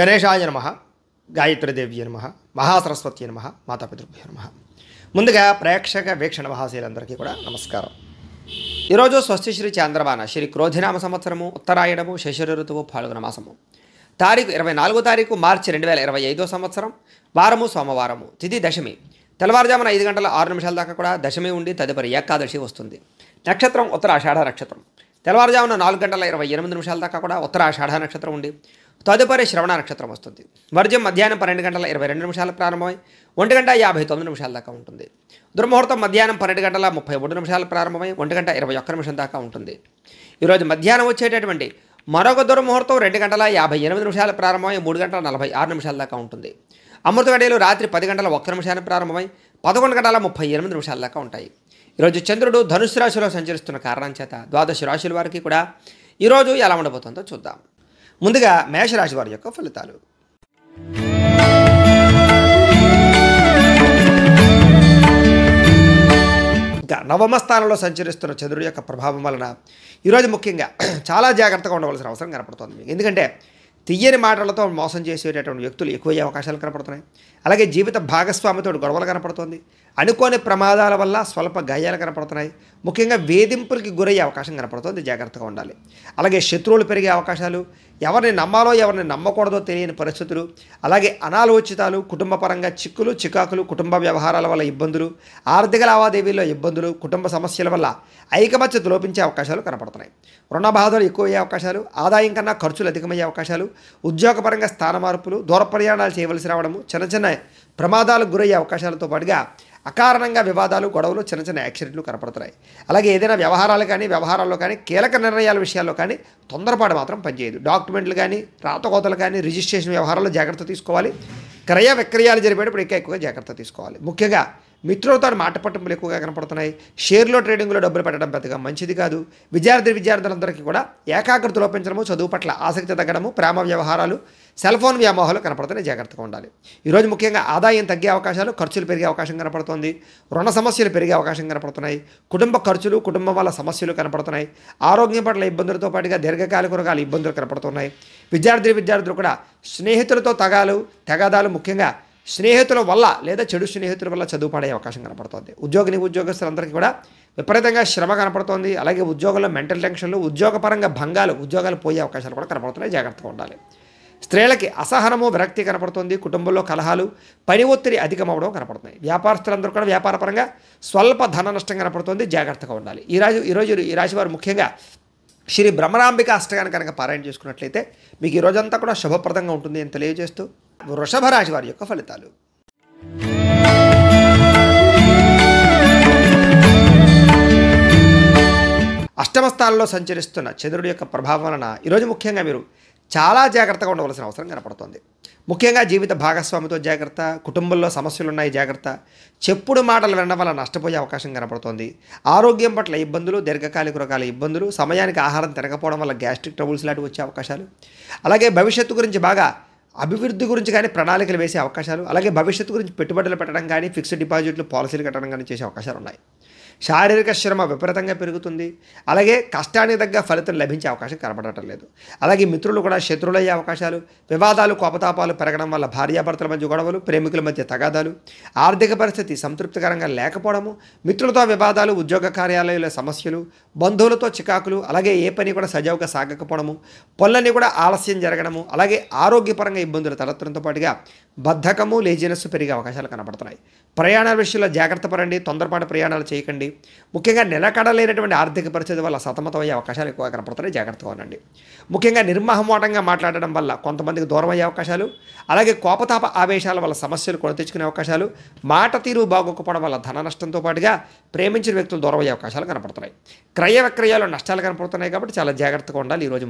గణేశాయ నమః, గాయత్రీదేవ్య నమః, మహాసరస్వతి నమః, మాతాపితృభ్యో నమః. ముందుగా ప్రేక్షక వీక్షణ మహాశీలందరికీ కూడా నమస్కారం. ఈరోజు స్వస్తి శ్రీ చాంద్రమాన శ్రీ క్రోధినామ సంవత్సరము, ఉత్తరాయణము, శశిర ఋతువు, ఫాల్గుణ మాసము. తారీఖు 24 మార్చి 2025 సంవత్సరం. వారము సోమవారము, తిథి దశమి. తెల్లవారుజామున 5 గంటల 6 నిమిషాల దాకా కూడా దశమి ఉండి తదుపరి ఏకాదశి వస్తుంది. నక్షత్రం ఉత్తరాషాఢ నక్షత్రం. తెల్లవారుజామున 4 గంటల 28 నిమిషాల దాకా కూడా ఉత్తరాషాఢ నక్షత్రం ఉండి తదుపరి శ్రవణ నక్షత్రం వస్తుంది. వర్జ్యం మధ్యాహ్నం 12 గంటల 22 నిమిషాలు ప్రారంభమై 1 గంట 59 నిమిషాల దాకా ఉంటుంది. దుర్ముహూర్తం మధ్యాహ్నం 12 గంటల 33 నిమిషాలు ప్రారంభమై 1 గంట 21 నిమిషం దాకా ఉంటుంది. ఈరోజు మధ్యాహ్నం వచ్చేటటువంటి మరొక దుర్ముహూర్తం 2 గంటల 58 నిమిషాలు ప్రారంభమై 3 గంటల 46 నిమిషాల దాకా ఉంటుంది. అమృత గడియలు రాత్రి 10 గంటల 1 నిమిషాన్ని ప్రారంభమై 11 గంటల 38 నిమిషాల దాకా ఉంటాయి. ఈరోజు చంద్రుడు ధనుస్సు రాశిలో సంచరిస్తున్న కారణం చేత ద్వాదశ రాశుల వారికి కూడా ఈరోజు ఎలా ఉండబోతుందో చూద్దాం. ముందుగా మేషరాశి వారి యొక్క ఫలితాలు. ఇంకా నవమ స్థానంలో సంచరిస్తున్న చంద్రుడి యొక్క ప్రభావం వలన ఈరోజు ముఖ్యంగా చాలా జాగ్రత్తగా ఉండవలసిన అవసరం కనపడుతుంది మీకు. ఎందుకంటే తీయని మాటలతో మోసం చేసేటటువంటి వ్యక్తులు ఎక్కువయ్యే అవకాశాలు కనపడుతున్నాయి. అలాగే జీవిత భాగస్వామితో గొడవలు కనపడుతుంది. అనుకోని ప్రమాదాల వల్ల స్వల్ప గాయాలు కనపడుతున్నాయి. ముఖ్యంగా వేధింపులకి గురయ్యే అవకాశం కనపడుతుంది, జాగ్రత్తగా ఉండాలి. అలాగే శత్రువులు పెరిగే అవకాశాలు, ఎవరిని నమ్మాలో ఎవరిని నమ్మకూడదో తెలియని పరిస్థితులు, అలాగే అనాలోచితాలు, కుటుంబ పరంగా చిక్కులు చికాకులు, కుటుంబ వ్యవహారాల వల్ల ఇబ్బందులు, ఆర్థిక లావాదేవీల్లో ఇబ్బందులు, కుటుంబ సమస్యల వల్ల ఐకమత్యత లోపించే అవకాశాలు కనపడుతున్నాయి. రుణ బాధలు ఎక్కువయ్యే అవకాశాలు, ఆదాయం కన్నా ఖర్చులు అధికమయ్యే అవకాశాలు, ఉద్యోగపరంగా స్థాన మార్పులు, దూర ప్రయాణాలు చేయవలసి రావడము, చిన్న చిన్న ప్రమాదాలకు గురయ్యే అవకాశాలతో పాటుగా అకారణంగా వివాదాలు, గొడవలు, చిన్న చిన్న యాక్సిడెంట్లు కనపడుతున్నాయి. అలాగే ఏదైనా వ్యవహారాల్లో కానీ కీలక నిర్ణయాల విషయాల్లో కానీ తొందరపాటు మాత్రం పనిచేయదు. డాక్యుమెంట్లు కానీ రాతకోతలు కానీ రిజిస్ట్రేషన్ వ్యవహారాల్లో జాగ్రత్త తీసుకోవాలి. క్రయ విక్రయాలు జరిపేటప్పుడు ఎక్కువగా జాగ్రత్త తీసుకోవాలి. ముఖ్యంగా మిత్రులతో మాట పట్టింపులు ఎక్కువగా కనపడుతున్నాయి. షేర్లో ట్రేడింగ్లో డబ్బులు పెట్టడం పెద్దగా మంచిది కాదు. విద్యార్థులందరికీ కూడా ఏకాగ్రత లోపించడము, చదువు పట్ల ఆసక్తి తగ్గడము, ప్రేమ వ్యవహారాలు, సెల్ ఫోన్ వ్యామోహాలు కనపడుతున్నాయి, జాగ్రత్తగా ఉండాలి. ఈరోజు ముఖ్యంగా ఆదాయం తగ్గే అవకాశాలు, ఖర్చులు పెరిగే అవకాశం కనపడుతుంది. రుణ సమస్యలు పెరిగే అవకాశం కనపడుతున్నాయి. కుటుంబ ఖర్చులు, కుటుంబం వల్ల సమస్యలు కనపడుతున్నాయి. ఆరోగ్యం పట్ల ఇబ్బందులతో పాటుగా దీర్ఘకాలిక రోగాల ఇబ్బందులు కనపడుతున్నాయి. విద్యార్థులు కూడా స్నేహితులతో తగాదాలు, ముఖ్యంగా స్నేహితుల వల్ల లేదా చెడు స్నేహితుల వల్ల చదువు పడే అవకాశం కనపడుతుంది. ఉద్యోగస్తులందరికీ కూడా విపరీతంగా శ్రమ కనపడుతోంది. అలాగే ఉద్యోగంలో మెంటల్ టెన్షన్లు, ఉద్యోగపరంగా భంగాలు, ఉద్యోగాలు పోయే అవకాశాలు కూడా కనపడుతున్నాయి, జాగ్రత్తగా ఉండాలి. స్త్రీలకి అసహనము, విరక్తి కనపడుతుంది. కుటుంబంలో కలహాలు, పని ఒత్తిడి అధికమవడం కనపడుతున్నాయి. వ్యాపారస్తులందరూ కూడా వ్యాపారపరంగా స్వల్ప ధన నష్టం కనపడుతుంది, జాగ్రత్తగా ఉండాలి. ఈరోజు ఈ రాశి వారు ముఖ్యంగా శ్రీ బ్రహ్మరాంబిక అష్టకాన్ని కనుక పారాయణ చేసుకున్నట్లయితే మీకు ఈ రోజంతా కూడా శుభప్రదంగా ఉంటుంది అని తెలియజేస్తూ వృషభ రాశి వారి యొక్క ఫలితాలు. అష్టమ స్థానంలో సంచరిస్తున్న చంద్రుడి యొక్క ప్రభావం వలన ఈరోజు ముఖ్యంగా మీరు చాలా జాగ్రత్తగా ఉండవలసిన అవసరం కనపడుతుంది. ముఖ్యంగా జీవిత భాగస్వామితో జాగ్రత్త, కుటుంబంలో సమస్యలు ఉన్నాయి జాగ్రత్త, చెప్పుడు మాటలు వినడం వల్ల నష్టపోయే అవకాశం కనపడుతోంది. ఆరోగ్యం పట్ల ఇబ్బందులు, దీర్ఘకాలిక రోగాల ఇబ్బందులు, సమయానికి ఆహారం తినకపోవడం వల్ల గ్యాస్ట్రిక్ ట్రబుల్స్ లాంటివి వచ్చే అవకాశాలు, అలాగే భవిష్యత్తు గురించి బాగా అభివృద్ధి గురించి కానీ ప్రణాళికలు వేసే అవకాశాలు, అలాగే భవిష్యత్తు గురించి పెట్టుబడులు పెట్టడం కానీ ఫిక్స్డ్ డిపాజిట్లు, పాలసీలు కట్టడం కానీ చేసే అవకాశాలు ఉన్నాయి. శారీరక శ్రమ విపరీతంగా పెరుగుతుంది. అలాగే కష్టానికి తగ్గ ఫలితం లభించే అవకాశం కనపడటం లేదు. అలాగే మిత్రులు కూడా శత్రువులయ్యే అవకాశాలు, వివాదాలు, కోపతాపాలు పెరగడం వల్ల భార్యాభర్తల మధ్య గొడవలు, ప్రేమికుల మధ్య తగాదాలు, ఆర్థిక పరిస్థితి సంతృప్తికరంగా లేకపోవడము, మిత్రులతో వివాదాలు, ఉద్యోగ కార్యాలయాల సమస్యలు, బంధువులతో చికాకులు, అలాగే ఏ పని కూడా సజావుగా సాగకపోవడము, పనులన్నీ కూడా ఆలస్యం జరగడము, అలాగే ఆరోగ్యపరంగా ఇబ్బందులు తలెత్తడంతో పాటుగా బద్ధకము, లేజినెస్ పెరిగే అవకాశాలు కనపడుతున్నాయి. ప్రయాణాల విషయంలో జాగ్రత్త పడండి, తొందరపాటు ప్రయాణాలు చేయకండి. ముఖ్యంగా నిలకడలేనటువంటి ఆర్థిక పరిస్థితి వల్ల సతమతమయ్యే అవకాశాలు ఎక్కువ కనపడుతున్నాయి, జాగ్రత్తగా ఉండండి. ముఖ్యంగా నిర్మోహమాటంగా మాట్లాడడం వల్ల కొంతమందికి దూరం అయ్యే అవకాశాలు, అలాగే కోపతాప ఆవేశాల వల్ల సమస్యలు కొని తెచ్చుకునే అవకాశాలు, మాట తీరు బాగోకపోవడం వల్ల ధన నష్టంతో పాటుగా ప్రేమించిన వ్యక్తులు దూరం అయ్యే అవకాశాలు కనపడుతున్నాయి. క్రయ విక్రయాలు నష్టాలు కనపడుతున్నాయి కాబట్టి చాలా జాగ్రత్తగా ఉండాలి. ఈరోజు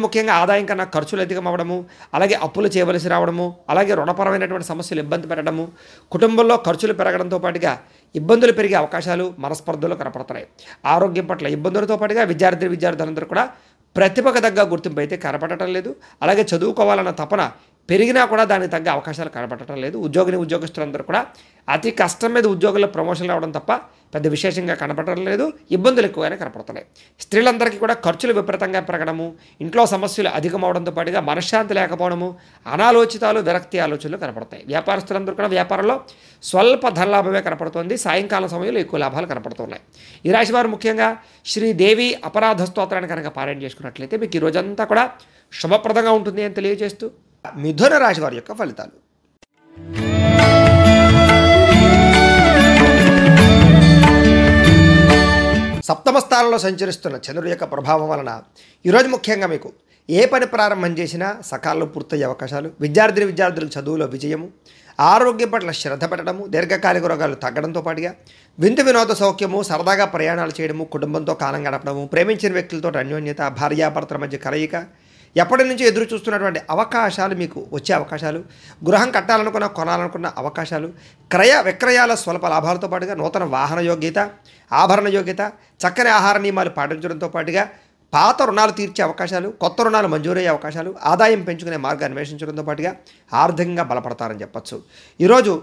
ముఖ్యంగా ఆదాయం కన్నా ఖర్చులు అధికం అవ్వడము, అలాగే అప్పులు చేయవలసి రావడము, అలాగే రుణపరమైనటువంటి సమస్యలు ఇబ్బంది పెట్టడము, కుటుంబంలో ఖర్చులు పెరగడంతో పాటుగా ఇబ్బందులు పెరిగే అవకాశాలు, మనస్పర్ధలు కనపడుతున్నాయి. ఆరోగ్యం పట్ల ఇబ్బందులతో పాటుగా విద్యార్థులందరూ కూడా ప్రతిభకు తగ్గ గుర్తింపు అయితే కనపడటం లేదు. అలాగే చదువుకోవాలన్న తపన పెరిగినా కూడా దానికి తగ్గ అవకాశాలు కనపడటం లేదు. ఉద్యోగస్తులందరూ కూడా అతి కష్టం మీద ఉద్యోగుల్లో ప్రమోషన్లు అవ్వడం తప్ప పెద్ద విశేషంగా కనపడటం లేదు. ఇబ్బందులు ఎక్కువగానే కనపడుతున్నాయి. స్త్రీలందరికీ కూడా ఖర్చులు విపరీతంగా పెరగడము, ఇంట్లో సమస్యలు అధికమవడంతో పాటుగా మనశ్శాంతి లేకపోవడము, అనాలోచితాలు, విరక్తి ఆలోచనలు కనపడతాయి. వ్యాపారస్తులందరూ కూడా వ్యాపారంలో స్వల్ప ధనలాభమే కనపడుతుంది. సాయంకాలం సమయంలో ఎక్కువ లాభాలు కనపడుతున్నాయి. ఈ రాశి వారు ముఖ్యంగా శ్రీదేవి అపరాధ స్తోత్రాన్ని కనుక పారాయణ చేసుకున్నట్లయితే మీకు ఈ రోజంతా కూడా శుభప్రదంగా ఉంటుంది అని తెలియజేస్తూ మిథున రాశి వారి యొక్క ఫలితాలు. సప్తమ స్థానంలో సంచరిస్తున్న చంద్రుడి యొక్క ప్రభావం వలన ఈరోజు ముఖ్యంగా మీకు ఏ పని ప్రారంభం చేసినా సకాలంలో పూర్తయ్యే అవకాశాలు, విద్యార్థులకు చదువులో విజయము, ఆరోగ్యం పట్ల శ్రద్ధ పెట్టడము, దీర్ఘకాలిక రోగాలు తగ్గడంతో పాటుగా విందు వినోద సౌఖ్యము, సరదాగా ప్రయాణాలు చేయడము, కుటుంబంతో కాలం గడపడము, ప్రేమించిన వ్యక్తులతో అన్యోన్యత, భార్యాభర్తల మధ్య కలయిక, ఎప్పటి నుంచి ఎదురు చూస్తున్నటువంటి అవకాశాలు మీకు వచ్చే అవకాశాలు, గృహం కట్టాలనుకున్న కొనాలనుకున్న అవకాశాలు, క్రయ విక్రయాల స్వల్ప లాభాలతో పాటుగా నూతన వాహన యోగ్యత, ఆభరణ యోగ్యత, చక్కని ఆహార నియమాలు పాటించడంతో పాటుగా పాత రుణాలు తీర్చే అవకాశాలు, కొత్త రుణాలు మంజూరయ్యే అవకాశాలు, ఆదాయం పెంచుకునే మార్గాన్ని అన్వేషించడంతో పాటుగా ఆర్థికంగా బలపడతారని చెప్పచ్చు. ఈరోజు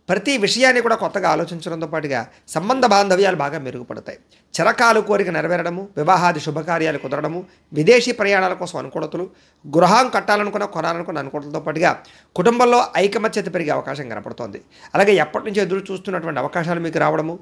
ప్రతి విషయాన్ని కూడా కొత్తగా ఆలోచించడంతో పాటుగా సంబంధ బాంధవ్యాలు బాగా మెరుగుపడతాయి. చిరకాలు కోరిక నెరవేరడము, వివాహాది శుభకార్యాలు కుదరడము, విదేశీ ప్రయాణాల కోసం అనుకూలతలు, గృహం కట్టాలనుకున్న కొనాలనుకున్న అనుకూలతలతో పాటుగా కుటుంబంలో ఐకమత్యత పెరిగే అవకాశం కనపడుతోంది. అలాగే ఎప్పటి నుంచి ఎదురు చూస్తున్నటువంటి అవకాశాలు మీకు రావడము,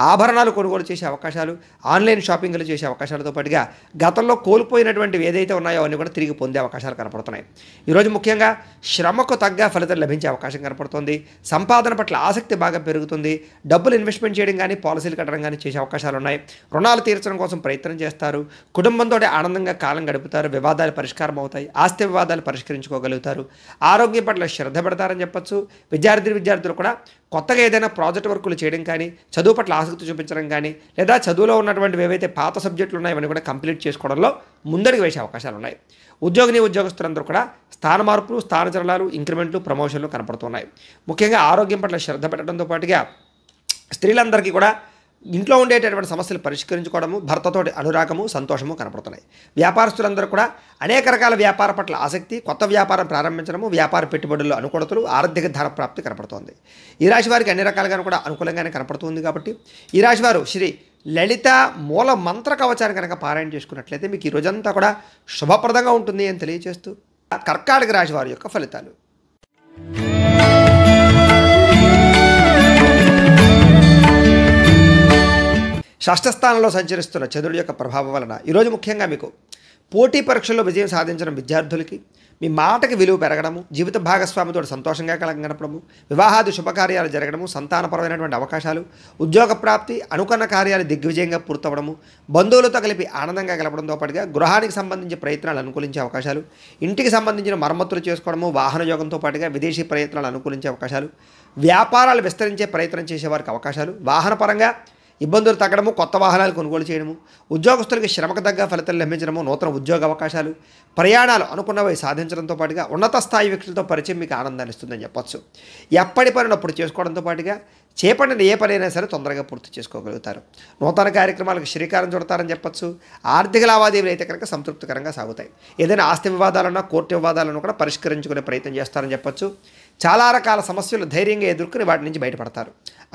ఆభరణాలు కొనుగోలు చేసే అవకాశాలు, ఆన్లైన్ షాపింగ్లు చేసే అవకాశాలతో పాటుగా గతంలో కోల్పోయినటువంటివి ఏదైతే ఉన్నాయో అవన్నీ కూడా తిరిగి పొందే అవకాశాలు కనపడుతున్నాయి. ఈరోజు ముఖ్యంగా శ్రమకు తగ్గ ఫలితం లభించే అవకాశం కనపడుతుంది. సంపాదన పట్ల ఆసక్తి బాగా పెరుగుతుంది. డబ్బులు ఇన్వెస్ట్మెంట్ చేయడం కానీ, పాలసీలు కట్టడం కానీ చేసే అవకాశాలు ఉన్నాయి. రుణాలు తీర్చడం కోసం ప్రయత్నం చేస్తారు. కుటుంబంతో ఆనందంగా కాలం గడుపుతారు. వివాదాలు పరిష్కారం అవుతాయి. ఆస్తి వివాదాలు పరిష్కరించుకోగలుగుతారు. ఆరోగ్యం పట్ల శ్రద్ధ పెడతారని చెప్పచ్చు. విద్యార్థులు కూడా కొత్తగా ఏదైనా ప్రాజెక్ట్ వర్కులు చేయడం కానీ, చదువు పట్ల ఆసక్తి చూపించడం కానీ, లేదా చదువులో ఉన్నటువంటివి ఏవైతే పాత సబ్జెక్టులు ఉన్నాయో అవన్నీ కూడా కంప్లీట్ చేసుకోవడంలో ముందడుగు వేసే అవకాశాలు ఉన్నాయి. ఉద్యోగస్తులందరూ కూడా స్థాన మార్పులు, స్థానచలనాలు, ఇంక్రిమెంట్లు, ప్రమోషన్లు కనపడుతున్నాయి. ముఖ్యంగా ఆరోగ్యం పట్ల శ్రద్ధ పెట్టడంతో పాటుగా స్త్రీలందరికీ కూడా ఇంట్లో ఉండేటటువంటి సమస్యలు పరిష్కరించుకోవడము, భర్తతోటి అనురాగము, సంతోషము కనపడుతున్నాయి. వ్యాపారస్తులందరూ కూడా అనేక రకాల వ్యాపార పట్ల ఆసక్తి, కొత్త వ్యాపారం ప్రారంభించడము, వ్యాపార పెట్టుబడుల్లో అనుకూలతలు, ఆర్థిక ధన ప్రాప్తి కనపడుతోంది. ఈ రాశి వారికి అన్ని రకాలుగా కూడా అనుకూలంగానే కనపడుతుంది. కాబట్టి ఈ రాశి వారు శ్రీ లలిత మూల మంత్ర కవచాన్ని కనుక పారాయణ చేసుకున్నట్లయితే మీకు ఈ రోజంతా కూడా శుభప్రదంగా ఉంటుంది అని తెలియజేస్తూ కర్కాటక రాశి వారి యొక్క ఫలితాలు. షష్ఠస్థానంలో సంచరిస్తున్న చంద్రుడి యొక్క ప్రభావం వలన ఈరోజు ముఖ్యంగా మీకు పోటీ పరీక్షల్లో విజయం సాధించిన విద్యార్థులకి మీ మాటకి విలువ పెరగడము, జీవిత భాగస్వామితో సంతోషంగా గడపడము, వివాహాది శుభకార్యాలు జరగడము, సంతానపరమైనటువంటి అవకాశాలు, ఉద్యోగ ప్రాప్తి, అనుకున్న కార్యాలు దిగ్విజయంగా పూర్తవడము, బంధువులతో కలిపి ఆనందంగా గడపడంతో పాటుగా గృహానికి సంబంధించిన ప్రయత్నాలు అనుకూలించే అవకాశాలు, ఇంటికి సంబంధించిన మరమ్మతులు చేసుకోవడము, వాహన యోగంతో పాటుగా విదేశీ ప్రయత్నాలు అనుకూలించే అవకాశాలు, వ్యాపారాలు విస్తరించే ప్రయత్నం చేసేవారికి అవకాశాలు, వాహనపరంగా ఇబ్బందులు తగ్గడము, కొత్త వాహనాలు కొనుగోలు చేయడము, ఉద్యోగస్తులకి శ్రమకు తగ్గ ఫలితాలు లభించడము, నూతన ఉద్యోగ అవకాశాలు, ప్రయాణాలు అనుకున్నవి సాధించడంతో పాటుగా ఉన్నత స్థాయి వ్యక్తులతో పరిచయం మీకు ఆనందాన్ని ఇస్తుందని చెప్పొచ్చు. ఎప్పటి పనిని అప్పుడు చేసుకోవడంతో పాటుగా చేపట్టిన ఏ పనైనా సరే తొందరగా పూర్తి చేసుకోగలుగుతారు. నూతన కార్యక్రమాలకు శ్రీకారం చుడతారని చెప్పొచ్చు. ఆర్థిక లావాదేవీలు అయితే కనుక సంతృప్తికరంగా సాగుతాయి. ఏదైనా ఆస్తి వివాదాలన్నా, కోర్టు వివాదాలను కూడా పరిష్కరించుకునే ప్రయత్నం చేస్తారని చెప్పొచ్చు. చాలా రకాల సమస్యలు ధైర్యంగా ఎదుర్కొని వాటి నుంచి బయటపడతారు.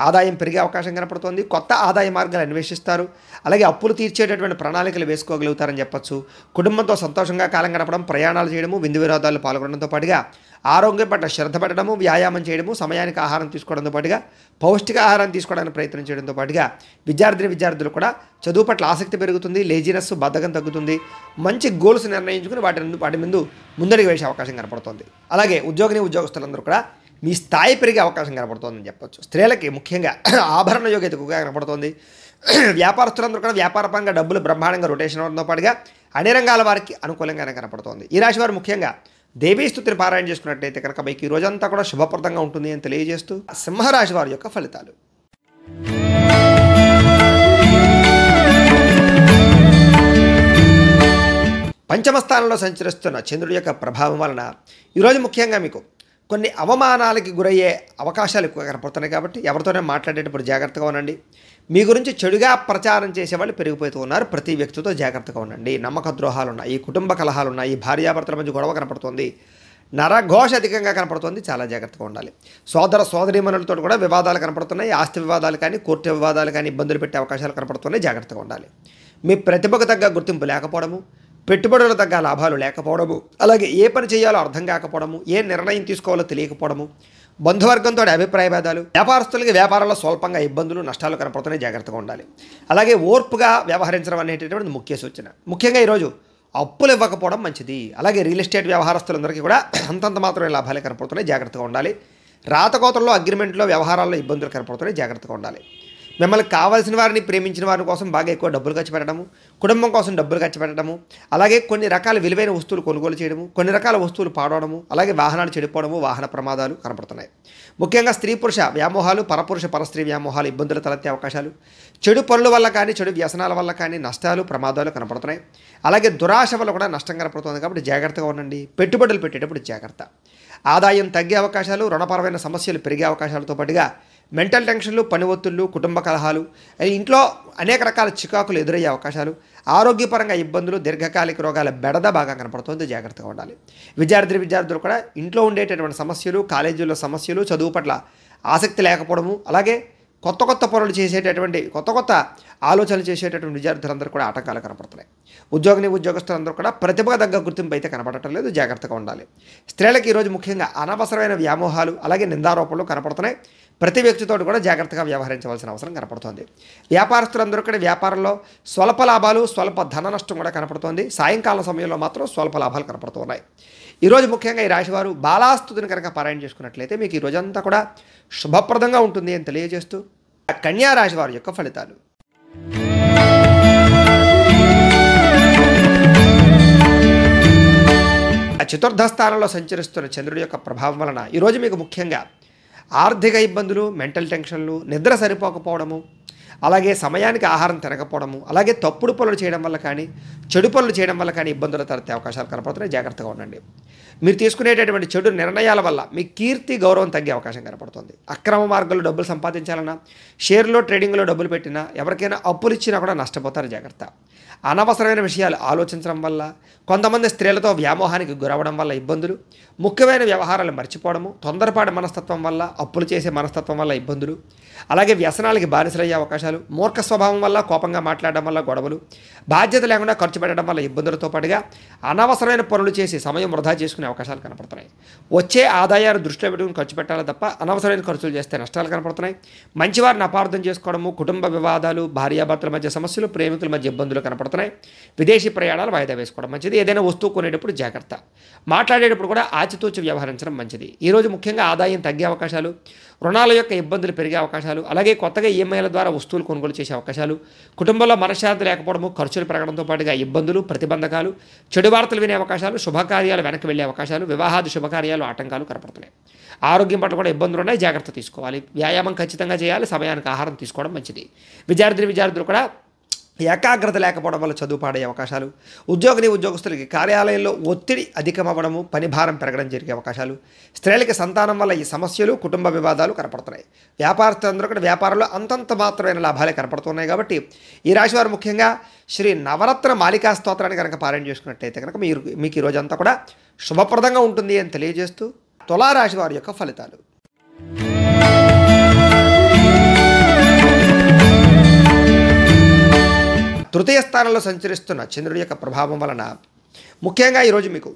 ఆదాయం పెరిగే అవకాశం కనపడుతోంది. కొత్త ఆదాయ మార్గాలు అన్వేషిస్తారు. అలాగే అప్పులు తీర్చేటటువంటి ప్రణాళికలు వేసుకోగలుగుతారని చెప్పొచ్చు. కుటుంబంతో సంతోషంగా కాలం గడపడం, ప్రయాణాలు చేయడము, విందు వినోదాల్లో పాల్గొనడంతో పాటుగా ఆరోగ్యం పట్ల శ్రద్ధ పెట్టడము, వ్యాయామం చేయడము, సమయానికి ఆహారం తీసుకోవడంతో పాటుగా పౌష్టిక ఆహారం తీసుకోవడానికి ప్రయత్నం చేయడంతో పాటుగా విద్యార్థులు కూడా చదువు పట్ల ఆసక్తి పెరుగుతుంది. లేజినెస్, బద్ధకం తగ్గుతుంది. మంచి గోల్స్ నిర్ణయించుకుని వాటి ముందు ముందడుగు వేసే అవకాశం కనపడుతుంది. అలాగే ఉద్యోగస్తులందరూ కూడా మీ స్థాయి పెరిగే అవకాశం కనపడుతుందని చెప్పొచ్చు. స్త్రీలకి ముఖ్యంగా ఆభరణ యోగ్యత ఎక్కువగా కనపడుతుంది. వ్యాపారస్తులందరూ కూడా వ్యాపారపరంగా డబ్బులు బ్రహ్మాండంగా రొటేషన్ అవడంతో పాటుగా అన్ని రంగాల వారికి అనుకూలంగానే కనపడుతోంది. ఈ రాశి వారు ముఖ్యంగా దేవీస్తుతిని పారాయణ చేసుకున్నట్లయితే కనుక మీకు ఈ రోజంతా కూడా శుభప్రదంగా ఉంటుంది అని తెలియజేస్తూ సింహరాశి వారి యొక్క ఫలితాలు. పంచమ స్థానంలో సంచరిస్తున్న చంద్రుడి యొక్క ప్రభావం వలన ఈరోజు ముఖ్యంగా మీకు కొన్ని అవమానాలకి గురయ్యే అవకాశాలు ఎక్కువ కనపడుతున్నాయి. కాబట్టి ఎవరితోనే మాట్లాడేటప్పుడు జాగ్రత్తగా ఉండండి. మీ గురించి చెడుగా ప్రచారం చేసేవాళ్ళు పెరిగిపోతూ ఉన్నారు. ప్రతి వ్యక్తితో జాగ్రత్తగా ఉండండి. నమ్మక ద్రోహాలు ఉన్నాయి, కుటుంబ కలహాలు ఉన్నాయి, భార్యాభర్తల మధ్య గొడవ కనపడుతుంది, నరఘోష అధికంగా కనపడుతుంది, చాలా జాగ్రత్తగా ఉండాలి. సోదర సోదరీమణులతో కూడా వివాదాలు కనపడుతున్నాయి. ఆస్తి వివాదాలు కానీ కోర్టు వివాదాలు కానీ ఇబ్బందులు పెట్టే అవకాశాలు కనపడుతున్నాయి, జాగ్రత్తగా ఉండాలి. మీ ప్రతిభకు తగ్గ గుర్తింపు లేకపోవడము, పెట్టుబడులకు తగ్గ లాభాలు లేకపోవడము, అలాగే ఏ పని చేయాలో అర్థం కాకపోవడము, ఏ నిర్ణయం తీసుకోవాలో తెలియకపోవడము, బంధువర్గంతో అభిప్రాయ భేదాలు, వ్యాపారస్తులకి వ్యాపారంలో స్వల్పంగా ఇబ్బందులు నష్టాలు కనపడుతున్నాయి, జాగ్రత్తగా ఉండాలి. అలాగే ఓర్పుగా వ్యవహరించడం అనేటటువంటి ముఖ్య సూచన. ముఖ్యంగా ఈరోజు అప్పులు ఇవ్వకపోవడం మంచిది. అలాగే రియల్ ఎస్టేట్ వ్యవహారస్తులందరికీ కూడా అంతంత మాత్రమే లాభాలే కనపడుతున్నాయి, జాగ్రత్తగా ఉండాలి. రాతకోతల్లో అగ్రిమెంట్లో వ్యవహారాల్లో ఇబ్బందులు కనపడుతున్నాయి, జాగ్రత్తగా ఉండాలి. మిమ్మల్ని కావాల్సిన వారిని ప్రేమించిన వారి కోసం బాగా ఎక్కువ డబ్బులు ఖర్చు పెట్టడము, కుటుంబం కోసం డబ్బులు ఖర్చు పెట్టడము, అలాగే కొన్ని రకాల విలువైన వస్తువులు కొనుగోలు చేయడము, కొన్ని రకాల వస్తువులు పాడవడము, అలాగే వాహనాలు చెడిపోవడము, వాహన ప్రమాదాలు కనపడుతున్నాయి. ముఖ్యంగా స్త్రీ పురుష వ్యామోహాలు, పరపురుష పరస్త్రీ వ్యామోహాలు ఇబ్బందులు తలెత్తే అవకాశాలు, చెడు పనుల వల్ల కానీ చెడు వ్యసనాల వల్ల కానీ నష్టాలు ప్రమాదాలు కనపడుతున్నాయి. అలాగే దురాశ వల్ల కూడా నష్టం కనపడుతుంది, కాబట్టి జాగ్రత్తగా ఉండండి. పెట్టుబడులు పెట్టేటప్పుడు జాగ్రత్త. ఆదాయం తగ్గే అవకాశాలు, రుణపరమైన సమస్యలు పెరిగే అవకాశాలతో పాటుగా మెంటల్ టెన్షన్లు, పని ఒత్తిళ్లు, కుటుంబ కలహాలు, ఇంట్లో అనేక రకాల చికాకులు ఎదురయ్యే అవకాశాలు, ఆరోగ్యపరంగా ఇబ్బందులు, దీర్ఘకాలిక రోగాల బెడద బాగా కనపడుతుంది, జాగ్రత్తగా ఉండాలి. విద్యార్థులు కూడా ఇంట్లో ఉండేటటువంటి సమస్యలు, కాలేజీల్లో సమస్యలు, చదువు పట్ల ఆసక్తి లేకపోవడము, అలాగే కొత్త పనులు చేసేటటువంటి కొత్త ఆలోచనలు చేసేటటువంటి విద్యార్థులందరూ కూడా ఆటంకాలు కనపడుతున్నాయి. ఉద్యోగస్తులందరూ కూడా ప్రతిభకు తగ్గ గుర్తింపు అయితే కనపడటం లేదు, జాగ్రత్తగా ఉండాలి. స్త్రీలకు ఈరోజు ముఖ్యంగా అనవసరమైన వ్యామోహాలు, అలాగే నిందారోపణలు కనపడుతున్నాయి. ప్రతి వ్యక్తితో కూడా జాగ్రత్తగా వ్యవహరించవలసిన అవసరం కనపడుతోంది. వ్యాపారస్తులందరూ కూడా వ్యాపారంలో స్వల్ప లాభాలు, స్వల్ప ధన నష్టం కూడా కనపడుతోంది. సాయంకాలం సమయంలో మాత్రం స్వల్ప లాభాలు కనపడుతున్నాయి. ఈరోజు ముఖ్యంగా ఈ రాశివారు బాలాస్తుతిని కనుక పారాయణ చేసుకున్నట్లయితే మీకు ఈ రోజంతా కూడా శుభప్రదంగా ఉంటుంది అని తెలియజేస్తూ కన్యా రాశి వారి యొక్క ఫలితాలు. చతుర్థ స్థానంలో సంచరిస్తున్న చంద్రుడి యొక్క ప్రభావం వలన ఈరోజు మీకు ముఖ్యంగా ఆర్థిక ఇబ్బందులు, మెంటల్ టెన్షన్లు, నిద్ర సరిపోకపోవడము, అలాగే సమయానికి ఆహారం తినకపోవడము, అలాగే తప్పుడు పనులు చేయడం వల్ల కానీ చెడు పనులు చేయడం వల్ల కానీ ఇబ్బందులు తలెత్తే అవకాశాలు కనపడుతున్నాయి, జాగ్రత్తగా ఉండండి. మీరు తీసుకునేటటువంటి చెడు నిర్ణయాల వల్ల మీ కీర్తి గౌరవం తగ్గే అవకాశం కనపడుతుంది. అక్రమ మార్గాల్లో డబ్బులు సంపాదించాలన్నా, షేర్లో ట్రేడింగ్లో డబ్బులు పెట్టినా, ఎవరికైనా అప్పులు ఇచ్చినా కూడా నష్టపోతారు, జాగ్రత్త. అనవసరమైన విషయాలు ఆలోచించడం వల్ల, కొంతమంది స్త్రీలతో వ్యామోహానికి గురవడం వల్ల ఇబ్బందులు, ముఖ్యమైన వ్యవహారాలు మర్చిపోవడము, తొందరపాటు మనస్తత్వం వల్ల, అప్పులు చేసే మనస్తత్వం వల్ల ఇబ్బందులు, అలాగే వ్యసనాలకి బానిసలయ్యే అవకాశాలు, మూర్ఖ స్వభావం వల్ల, కోపంగా మాట్లాడడం వల్ల గొడవలు, బాధ్యత లేకుండా ఖర్చు పెట్టడం వల్ల ఇబ్బందులతో పాటుగా అనవసరమైన పనులు చేసి సమయం వృధా చేసుకునే అవకాశాలు కనపడుతున్నాయి. వచ్చే ఆదాయాన్ని దృష్టిలో పెట్టుకుని ఖర్చు పెట్టాలి తప్ప అనవసరమైన ఖర్చులు చేస్తే నష్టాలు కనపడుతున్నాయి. మంచివారిని అపార్థం చేసుకోవడము, కుటుంబ వివాదాలు, భార్యాభర్తల మధ్య సమస్యలు, ప్రేమికుల మధ్య ఇబ్బందులు కనపడుతున్నాయి. విదేశీ ప్రయాణాలు వాయిదా వేసుకోవడం మంచిది. ఏదైనా వస్తువు కొనేటప్పుడు జాగ్రత్త. మాట్లాడేటప్పుడు కూడా ఆచితూచి వ్యవహరించడం మంచిది. ఈరోజు ముఖ్యంగా ఆదాయం తగ్గే అవకాశాలు, రుణాల యొక్క ఇబ్బందులు పెరిగే అవకాశాలు, అలాగే కొత్తగా ఈఎంఐల ద్వారా వస్తువులు కొనుగోలు చేసే అవకాశాలు, కుటుంబంలో మనశ్శాంతి లేకపోవడము, ఖర్చులు పెరగడంతో పాటుగా ఇబ్బందులు, ప్రతిబంధకాలు, చెడు వార్తలు వినే అవకాశాలు, శుభకార్యాలు వెనక్కి వెళ్ళే అవకాశాలు, వివాహాది శుభకార్యాలు ఆటంకాలు కనపడుతున్నాయి. ఆరోగ్యం పట్ల కూడా ఇబ్బందులు ఉన్నాయి, జాగ్రత్త తీసుకోవాలి. వ్యాయామం ఖచ్చితంగా చేయాలి, సమయానికి ఆహారం తీసుకోవడం మంచిది. విద్యార్థులు కూడా ఏకాగ్రత లేకపోవడం వల్ల చదువు పాడయ్యే అవకాశాలు, ఉద్యోగస్తులకి కార్యాలయంలో ఒత్తిడి అధికమవ్వడము, పని భారం పెరగడం జరిగే అవకాశాలు, స్త్రీలకి సంతానం వల్ల ఈ సమస్యలు, కుటుంబ వివాదాలు కనపడుతున్నాయి. వ్యాపారస్తులందరూ కూడా వ్యాపారంలో అంతంత మాత్రమైన లాభాలే కనపడుతున్నాయి. కాబట్టి ఈ రాశి వారు ముఖ్యంగా శ్రీ నవరత్న మాలికా స్తోత్రాన్ని కనుక పారాయణ చేసుకున్నట్లయితే కనుక మీకు ఈ రోజంతా కూడా శుభప్రదంగా ఉంటుంది అని తెలియజేస్తూ తులారాశి వారి యొక్క ఫలితాలు. తృతీయ స్థానంలో సంచరిస్తున్న చంద్రుడి యొక్క ప్రభావం వలన ముఖ్యంగా ఈరోజు మీకు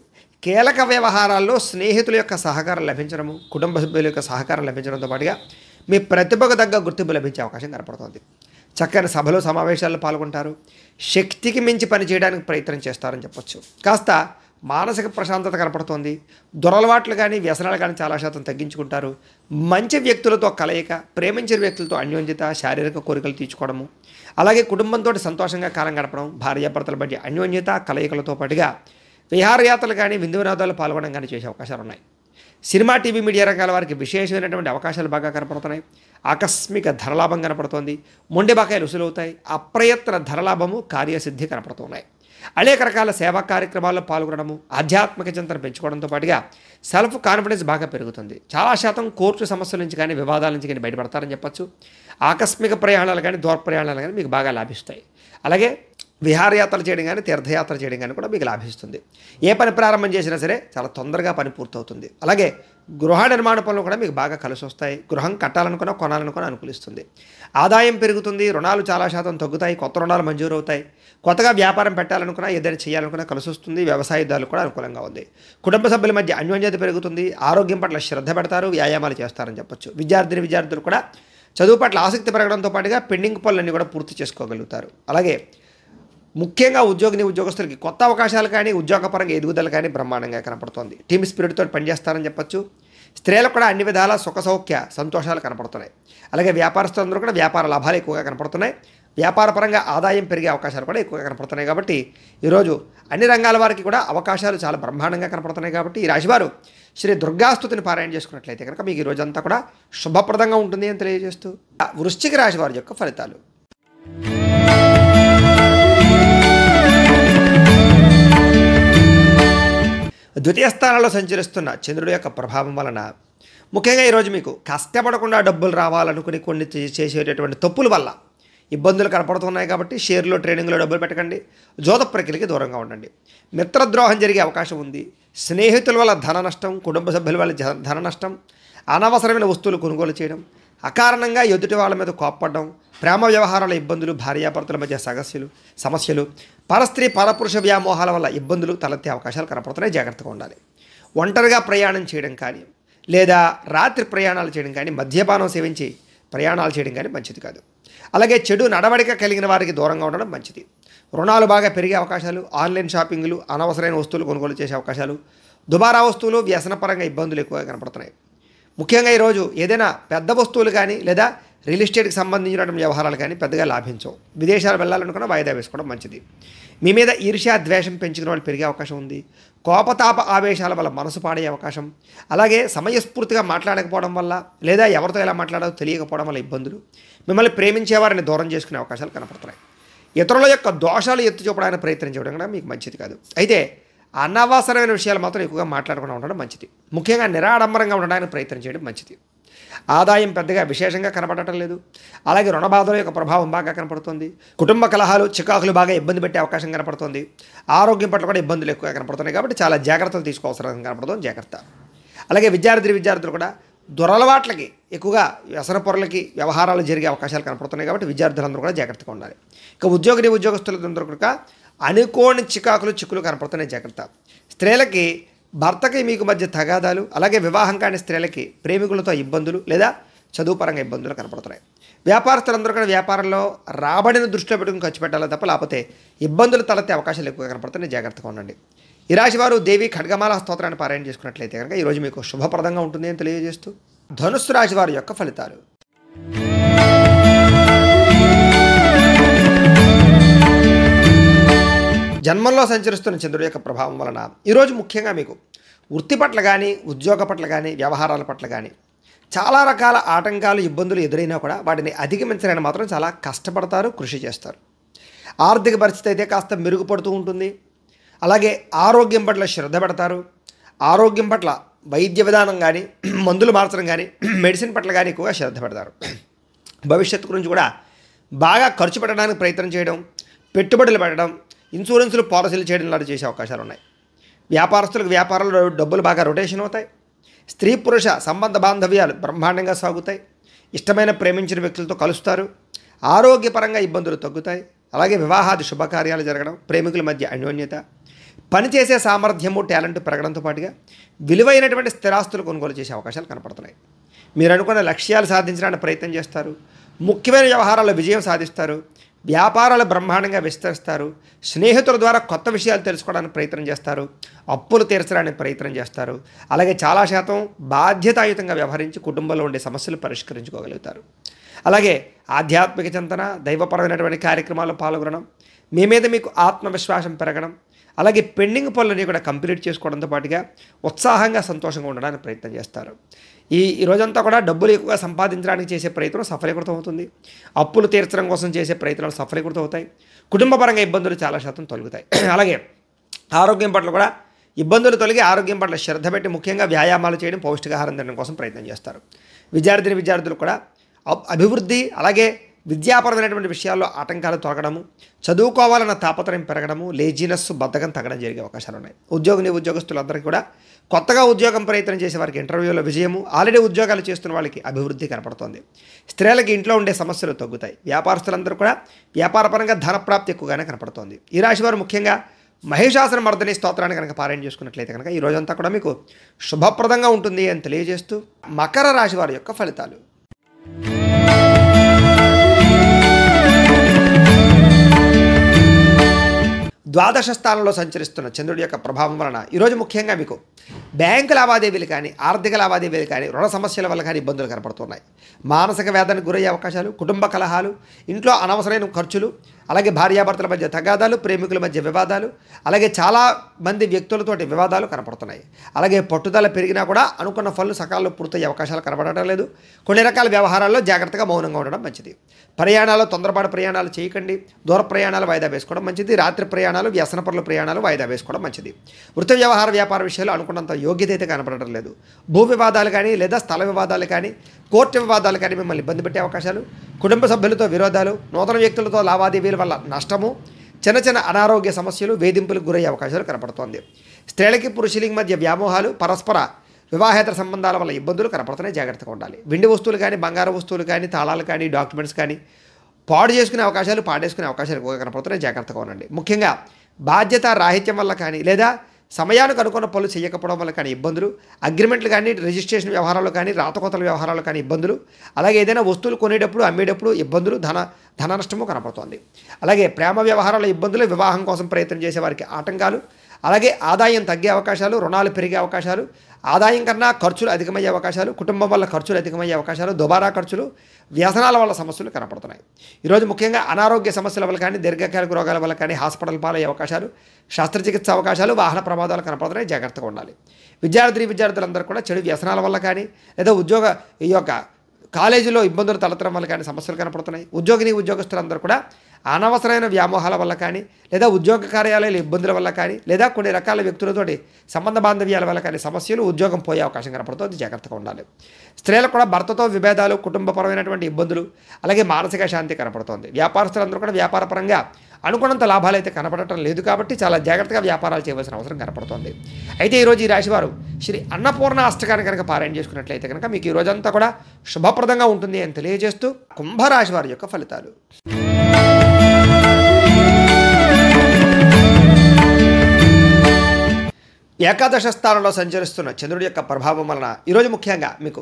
కీలక వ్యవహారాల్లో స్నేహితుల యొక్క సహకారం లభించడము, కుటుంబ సభ్యుల యొక్క సహకారం లభించడంతో పాటుగా మీ ప్రతిభకు తగ్గ గుర్తింపు లభించే అవకాశం కనపడుతుంది. చక్కని సభలు సమావేశాల్లో పాల్గొంటారు. శక్తికి మించి పనిచేయడానికి ప్రయత్నం చేస్తారని చెప్పొచ్చు. కాస్త మానసిక ప్రశాంతత కనపడుతోంది. దురలవాట్లు కానీ వ్యసనాలు కానీ చాలా శాతం తగ్గించుకుంటారు. మంచి వ్యక్తులతో కలయిక, ప్రేమించిన వ్యక్తులతో అన్యోన్యత, శారీరక కోరికలు తీర్చుకోవడము, అలాగే కుటుంబంతో సంతోషంగా కాలం గడపడం, భార్యాభర్తల మధ్య అన్యోన్యత, కలయికలతో పాటుగా విహారయాత్రలు కానీ విందు వినోదాలు పాల్గొనడం కానీ చేసే అవకాశాలు ఉన్నాయి. సినిమా, టీవీ, మీడియా రంగాల వారికి విశేషమైనటువంటి అవకాశాలు బాగా కనపడుతున్నాయి. ఆకస్మిక ధనలాభం కనపడుతోంది. మొండి బకాయిలు వసూలవుతాయి. అప్రయత్న ధనలాభము, కార్యసిద్ధి కనపడుతున్నాయి. అనేక రకాల సేవా కార్యక్రమాల్లో పాల్గొనడము, ఆధ్యాత్మిక చింతన పెంచుకోవడంతో పాటుగా సెల్ఫ్ కాన్ఫిడెన్స్ బాగా పెరుగుతుంది. చాలా శాతం కోర్టు సమస్యల నుంచి కానీ వివాదాల నుంచి కానీ బయటపడతారని చెప్పచ్చు. ఆకస్మిక ప్రయాణాలు కానీ దూర ప్రయాణాలు కానీ మీకు బాగా లాభిస్తాయి. అలాగే విహారయాత్రలు చేయడం కానీ తీర్థయాత్ర చేయడం కానీ కూడా మీకు లాభిస్తుంది. ఏ పని ప్రారంభం చేసినా సరే చాలా తొందరగా పని పూర్తవుతుంది. అలాగే గృహ నిర్మాణ పనులు కూడా మీకు బాగా కలిసి వస్తాయి. గృహం కట్టాలనుకున్నా కొనాలనుకున్నా అనుకూలిస్తుంది. ఆదాయం పెరుగుతుంది. రుణాలు చాలా శాతం తగ్గుతాయి. కొత్త రుణాలు మంజూరు అవుతాయి. కొత్తగా వ్యాపారం పెట్టాలనుకున్నా ఏదైనా చేయాలనుకున్నా కలిసి వస్తుంది. వ్యవసాయదారులు కూడా అనుకూలంగా ఉంది. కుటుంబ సభ్యుల మధ్య అన్యోన్యత పెరుగుతుంది. ఆరోగ్యం పట్ల శ్రద్ధ పెడతారు. వ్యాయామాలు చేస్తారని చెప్పొచ్చు. విద్యార్థులు కూడా చదువు పట్ల ఆసక్తి పెరగడంతో పాటుగా పెండింగ్ పనులన్నీ కూడా పూర్తి చేసుకోగలుగుతారు. అలాగే ముఖ్యంగా ఉద్యోగస్తులకి కొత్త అవకాశాలు కానీ ఉద్యోగపరంగా ఎదుగుదల కానీ బ్రహ్మాండంగా కనపడుతోంది. టీమ్ స్పిరిట్తో పనిచేస్తారని చెప్పొచ్చు. స్త్రీలకు కూడా అన్ని విధాల సుఖ సౌఖ్య సంతోషాలు కనపడుతున్నాయి. అలాగే వ్యాపారస్తులందరూ కూడా వ్యాపార లాభాలు ఎక్కువగా కనపడుతున్నాయి. వ్యాపారపరంగా ఆదాయం పెరిగే అవకాశాలు కూడా ఎక్కువగా కనపడుతున్నాయి. కాబట్టి ఈరోజు అన్ని రంగాల వారికి కూడా అవకాశాలు చాలా బ్రహ్మాండంగా కనపడుతున్నాయి. కాబట్టి ఈ రాశివారు శ్రీ దుర్గాస్తుతిని పారాయణ చేసుకున్నట్లయితే కనుక మీకు ఈ రోజంతా కూడా శుభప్రదంగా ఉంటుంది అని తెలియజేస్తూ వృశ్చిక రాశి వారి యొక్క ఫలితాలు. ద్వితీయ స్థానంలో సంచరిస్తున్న చంద్రుడి యొక్క ప్రభావం వలన ముఖ్యంగా ఈరోజు మీకు కష్టపడకుండా డబ్బులు రావాలనుకుని కొన్ని చేసేటటువంటి తప్పుల వల్ల ఇబ్బందులు కనపడుతున్నాయి. కాబట్టి షేర్లో ట్రేడింగ్లో డబ్బులు పెట్టకండి. జోద ప్రక్రియకి దూరంగా ఉండండి. మిత్రద్రోహం జరిగే అవకాశం ఉంది. స్నేహితుల వల్ల ధన నష్టం, కుటుంబ సభ్యుల వల్ల ధన నష్టం, అనవసరమైన వస్తువులు కొనుగోలు చేయడం, అకారణంగా ఎదుటి వాళ్ళ మీద కోప్పడడం, ప్రేమ వ్యవహారాల ఇబ్బందులు, భార్యాభర్తల మధ్య సమస్యలు, పరస్త్రీ పరపురుష వ్యామోహాల వల్ల ఇబ్బందులు తలెత్తే అవకాశాలు కనపడుతున్నాయి. జాగ్రత్తగా ఉండాలి. ఒంటరిగా ప్రయాణం చేయడం కానీ లేదా రాత్రి ప్రయాణాలు చేయడం కానీ మద్యపానం సేవించి ప్రయాణాలు చేయడం కానీ మంచిది కాదు. అలాగే చెడు నడవడిక కలిగిన వారికి దూరంగా ఉండడం మంచిది. రుణాలు బాగా పెరిగే అవకాశాలు, ఆన్లైన్ షాపింగ్లు, అనవసరమైన వస్తువులు కొనుగోలు చేసే అవకాశాలు, దుబారా వస్తువులు, వ్యసనపరంగా ఇబ్బందులు ఎక్కువగా కనపడుతున్నాయి. ముఖ్యంగా ఈరోజు ఏదైనా పెద్ద వస్తువులు కానీ లేదా రియల్ ఎస్టేట్కి సంబంధించిన వ్యవహారాలు కానీ పెద్దగా లాభించవు. విదేశాలు వెళ్ళాలనుకున్న వాయిదా వేసుకోవడం మంచిది. మీ మీద ఈర్ష్య ద్వేషం పెంచుకునే వాళ్ళు పెరిగే అవకాశం ఉంది. కోపతాప ఆవేశాల వల్ల మనసు పాడే అవకాశం, అలాగే సమయస్ఫూర్తిగా మాట్లాడకపోవడం వల్ల లేదా ఎవరితో ఎలా మాట్లాడాలో తెలియకపోవడం వల్ల ఇబ్బందులు, మిమ్మల్ని ప్రేమించేవారిని దూరం చేసుకునే అవకాశాలు కనపడుతున్నాయి. ఇతరుల యొక్క దోషాలు ఎత్తి చూపడానికి ప్రయత్నం చేయడం కూడా మీకు మంచిది కాదు. అయితే అనవసరమైన విషయాలు మాత్రం ఎక్కువగా మాట్లాడకుండా ఉండడం మంచిది. ముఖ్యంగా నిరాడంబరంగా ఉండడానికి ప్రయత్నం చేయడం మంచిది. ఆదాయం పెద్దగా విశేషంగా కనపడటం లేదు. అలాగే రుణ బాధల యొక్క ప్రభావం బాగా కనపడుతుంది. కుటుంబ కలహాలు, చికాకులు బాగా ఇబ్బంది పెట్టే అవకాశం కనపడుతుంది. ఆరోగ్యం పట్ల కూడా ఇబ్బందులు ఎక్కువగా కనపడుతున్నాయి. కాబట్టి చాలా జాగ్రత్తలు తీసుకోవాల్సిన కనపడుతుంది. జాగ్రత్త. అలాగే విద్యార్థులు కూడా దురలవాట్లకి ఎక్కువగా వ్యసన పొరలకి వ్యవహారాలు జరిగే అవకాశాలు కనపడుతున్నాయి. కాబట్టి విద్యార్థులందరూ కూడా జాగ్రత్తగా ఉండాలి. ఇక ఉద్యోగస్తులందరూ కూడా అనుకోని చిక్కులు కనపడుతున్నాయి. జాగ్రత్త. స్త్రీలకి భర్తకి మీకు మధ్య తగాదాలు, అలాగే వివాహం కాని స్త్రీలకి ప్రేమికులతో ఇబ్బందులు లేదా చదువుపరంగా ఇబ్బందులు కనపడుతున్నాయి. వ్యాపారస్తులందరూ కూడా వ్యాపారంలో రాబడిని దృష్టిలో పెట్టుకుని ఖర్చు పెట్టాలి తప్ప లేకపోతే ఇబ్బందులు తలెత్తే అవకాశాలు ఎక్కువగా కనపడుతున్నాయి. జాగ్రత్తగా ఉండండి. ఈ రాశివారు దేవి ఖడ్గమాల స్తోత్రాన్ని పారాయణ చేసుకున్నట్లయితే కనుక ఈరోజు మీకు శుభప్రదంగా ఉంటుంది అని తెలియజేస్తూ ధనుస్సు రాశి వారి యొక్క ఫలితాలు. జన్మంలో సంచరిస్తున్న చంద్రుడి యొక్క ప్రభావం వలన ఈరోజు ముఖ్యంగా మీకు వృత్తి పట్ల కానీ ఉద్యోగ పట్ల కానీ వ్యవహారాల పట్ల కానీ చాలా రకాల ఆటంకాలు ఇబ్బందులు ఎదురైనా కూడా వాటిని అధిగమించడానికి మాత్రం చాలా కష్టపడతారు, కృషి చేస్తారు. ఆర్థిక పరిస్థితి అయితే కాస్త మెరుగుపడుతూ ఉంటుంది. అలాగే ఆరోగ్యం పట్ల శ్రద్ధ పెడతారు. ఆరోగ్యం పట్ల వైద్య విధానం కానీ మందులు మార్చడం కానీ మెడిసిన్ పట్ల కానీ ఎక్కువగా శ్రద్ధ పెడతారు. భవిష్యత్తు గురించి కూడా బాగా ఖర్చు పెట్టడానికి ప్రయత్నం చేయడం, పెట్టుబడులు పెట్టడం, ఇన్సూరెన్సులు పాలసీలు చేయడం లాంటి చేసే అవకాశాలు ఉన్నాయి. వ్యాపారస్తులకు వ్యాపారాల్లో డబ్బులు బాగా రొటేషన్ అవుతాయి. స్త్రీ పురుష సంబంధ బాంధవ్యాలు బ్రహ్మాండంగా సాగుతాయి. ఇష్టమైన ప్రేమించిన వ్యక్తులతో కలుస్తారు. ఆరోగ్యపరంగా ఇబ్బందులు తగ్గుతాయి. అలాగే వివాహాది శుభకార్యాలు జరగడం, ప్రేమికుల మధ్య అన్యోన్యత, పనిచేసే సామర్థ్యము టాలెంట్ పెరగడంతో పాటుగా విలువైనటువంటి స్థిరాస్తులు కొనుగోలు చేసే అవకాశాలు కనపడుతున్నాయి. మీరు అనుకున్న లక్ష్యాలు సాధించడానికి ప్రయత్నం చేస్తారు. ముఖ్యమైన వ్యవహారాల్లో విజయం సాధిస్తారు. వ్యాపారాలు బ్రహ్మాండంగా విస్తరిస్తారు. స్నేహితుల ద్వారా కొత్త విషయాలు తెలుసుకోవడానికి ప్రయత్నం చేస్తారు. అప్పులు తీర్చడానికి ప్రయత్నం చేస్తారు. అలాగే చాలా శాతం బాధ్యతాయుతంగా వ్యవహరించి కుటుంబంలో ఉండే సమస్యలు పరిష్కరించుకోగలుగుతారు. అలాగే ఆధ్యాత్మిక చింతన, దైవపరమైనటువంటి కార్యక్రమాల్లో పాల్గొనడం, మీ మీద మీకు ఆత్మవిశ్వాసం పెరగడం, అలాగే పెండింగ్ పనులని కూడా కంప్లీట్ చేసుకోవడంతో పాటుగా ఉత్సాహంగా సంతోషంగా ఉండడానికి ప్రయత్నం చేస్తారు. ఈ రోజంతా కూడా డబ్బులు ఎక్కువగా సంపాదించడానికి చేసే ప్రయత్నం సఫలీకృతం అవుతుంది. అప్పులు తీర్చడం కోసం చేసే ప్రయత్నాలు సఫలీకృతం అవుతాయి. కుటుంబపరంగా ఇబ్బందులు చాలా శాతం తొలగుతాయి. అలాగే ఆరోగ్యం పట్ల కూడా ఇబ్బందులు తొలగి ఆరోగ్యం పట్ల శ్రద్ధ పెట్టి ముఖ్యంగా వ్యాయామాలు చేయడం, పౌష్టికాహారం తినడం కోసం ప్రయత్నం చేస్తారు. విద్యార్థులు కూడా అభివృద్ధి అలాగే విద్యాపరమైనటువంటి విషయాల్లో ఆటంకాలు తొలగడము, చదువుకోవాలన్న తాపత్రయం పెరగడము, లేజినెస్ బద్ధకం తగ్గడం జరిగే అవకాశాలు ఉన్నాయి. ఉద్యోగస్తులందరికీ కూడా కొత్తగా ఉద్యోగం ప్రయత్నం చేసే వారికి ఇంటర్వ్యూలో విజయము, ఆల్రెడీ ఉద్యోగాలు చేస్తున్న వాళ్ళకి అభివృద్ధి కనపడుతోంది. స్త్రీలకి ఇంట్లో ఉండే సమస్యలు తగ్గుతాయి. వ్యాపారస్తులందరూ కూడా వ్యాపారపరంగా ధనప్రాప్తి ఎక్కువగానే కనపడుతోంది. ఈ రాశి వారు ముఖ్యంగా మహిషాసుర మర్దిని స్తోత్రాన్ని కనుక పారాయణ చేసుకున్నట్లయితే కనుక ఈ రోజంతా కూడా మీకు శుభప్రదంగా ఉంటుంది అని తెలియజేస్తూ మకర రాశి వారి యొక్క ఫలితాలు. ద్వాదశ స్థానంలో సంచరిస్తున్న చంద్రుడి యొక్క ప్రభావం వలన ఈరోజు ముఖ్యంగా మీకు బ్యాంకు లావాదేవీలు కానీ, ఆర్థిక లావాదేవీలు కానీ, రుణ సమస్యల వల్ల కానీ ఇబ్బందులు కనపడుతున్నాయి. మానసిక వేదనకు గురయ్యే అవకాశాలు, కుటుంబ కలహాలు, ఇంట్లో అనవసరమైన ఖర్చులు, అలాగే భార్యాభర్తల మధ్య తగాదాలు, ప్రేమికుల మధ్య వివాదాలు, అలాగే చాలా మంది వ్యక్తులతోటి వివాదాలు కనపడుతున్నాయి. అలాగే పట్టుదల పెరిగినా కూడా అనుకున్న పనులు సకాలంలో పూర్తయ్యే అవకాశాలు కనబడటం లేదు. కొన్ని రకాల వ్యవహారాల్లో జాగ్రత్తగా మౌనంగా ఉండడం మంచిది. ప్రయాణాలు తొందరపాటు ప్రయాణాలు చేయకండి. దూర ప్రయాణాలు వాయిదా వేసుకోవడం మంచిది. రాత్రి ప్రయాణాలు, వ్యసన పనుల ప్రయాణాలు వాయిదా వేసుకోవడం మంచిది. వృత్తి వ్యవహార వ్యాపార విషయాలు అనుకున్నంత యోగ్యత అయితే కనపడటం లేదు. భూ వివాదాలు కానీ, లేదా స్థల వివాదాలు కానీ, కోర్టు వివాదాలు కానీ మిమ్మల్ని ఇబ్బంది పెట్టే అవకాశాలు, కుటుంబ సభ్యులతో విరోధాలు, నూతన వ్యక్తులతో లావాదేవీల వల్ల నష్టము, చిన్న అనారోగ్య సమస్యలు, వేధింపులకు గురయ్యే అవకాశాలు కనపడుతోంది. స్త్రీలకి పురుషులకి మధ్య వ్యామోహాలు, పరస్పర వివాహేతర సంబంధాల వల్ల ఇబ్బందులు కనపడుతున్నాయి. జాగ్రత్తగా ఉండాలి. వెండి వస్తువులు కానీ, బంగారు వస్తువులు కానీ, తాళాలు కానీ, డాక్యుమెంట్స్ కానీ పాడు చేసుకునే అవకాశాలు, పాడేసుకునే అవకాశాలు ఎక్కువగా కనపడుతున్నాయి. జాగ్రత్తగా ఉండండి. ముఖ్యంగా బాధ్యత రాహిత్యం వల్ల కానీ, లేదా సమయానికి అనుకున్న పనులు చేయకపోవడం వల్ల కానీ ఇబ్బందులు, అగ్రిమెంట్లు కానీ, రిజిస్ట్రేషన్ వ్యవహారాలు కానీ, రాతకోతల వ్యవహారాలు కానీ ఇబ్బందులు, అలాగే ఏదైనా వస్తువులు కొనేటప్పుడు, అమ్మేటప్పుడు ఇబ్బందులు, ధన నష్టము కనపడుతోంది. అలాగే ప్రేమ వ్యవహారాల ఇబ్బందులు, వివాహం కోసం ప్రయత్నం చేసే వారికి ఆటంకాలు, అలాగే ఆదాయం తగ్గే అవకాశాలు, రుణాలు పెరిగే అవకాశాలు, ఆదాయం కన్నా ఖర్చులు అధికమయ్యే అవకాశాలు, కుటుంబం వల్ల ఖర్చులు అధికమయ్యే అవకాశాలు, దుబారా ఖర్చులు, వ్యసనాల వల్ల సమస్యలు కనపడుతున్నాయి. ఈరోజు ముఖ్యంగా అనారోగ్య సమస్యల వల్ల కానీ, దీర్ఘకాలిక రోగాల వల్ల కానీ హాస్పిటల్ పాలయ్యే అవకాశాలు, శస్త్రచికిత్స అవకాశాలు, వాహన ప్రమాదాలు కనపడుతున్నాయి. జాగ్రత్తగా ఉండాలి. విద్యార్థులందరూ కూడా చెడు వ్యసనాల వల్ల కానీ, లేదా ఈ యొక్క కాలేజీలో ఇబ్బందులు తలెత్తడం వల్ల కానీ సమస్యలు కనపడుతున్నాయి. ఉద్యోగస్తులందరూ కూడా అనవసరమైన వ్యామోహాల వల్ల కానీ, లేదా ఉద్యోగ కార్యాలయాల ఇబ్బందుల వల్ల కానీ, లేదా కొన్ని రకాల వ్యక్తులతోటి సంబంధ బాంధవ్యాల వల్ల కానీ సమస్యలు, ఉద్యోగం పోయే అవకాశం కనపడుతుంది. జాగ్రత్తగా ఉండాలి. స్త్రీలకు కూడా భర్తతో విభేదాలు, కుటుంబపరమైనటువంటి ఇబ్బందులు, అలాగే మానసిక శాంతి కనపడుతోంది. వ్యాపారస్తులందరూ కూడా వ్యాపారపరంగా అనుకున్నంత లాభాలు అయితే కనపడటం లేదు కాబట్టి చాలా జాగ్రత్తగా వ్యాపారాలు చేయవలసిన అవసరం కనపడుతోంది. అయితే ఈరోజు ఈ రాశివారు శ్రీ అన్నపూర్ణ అష్టకాన్ని కనుక పారాయణ చేసుకున్నట్లయితే కనుక మీకు ఈ రోజంతా కూడా శుభప్రదంగా ఉంటుంది అని తెలియజేస్తూ కుంభరాశి వారి యొక్క ఫలితాలు. ఏకాదశ స్థానంలో సంచరిస్తున్న చంద్రుడి యొక్క ప్రభావం వలన ఈరోజు ముఖ్యంగా మీకు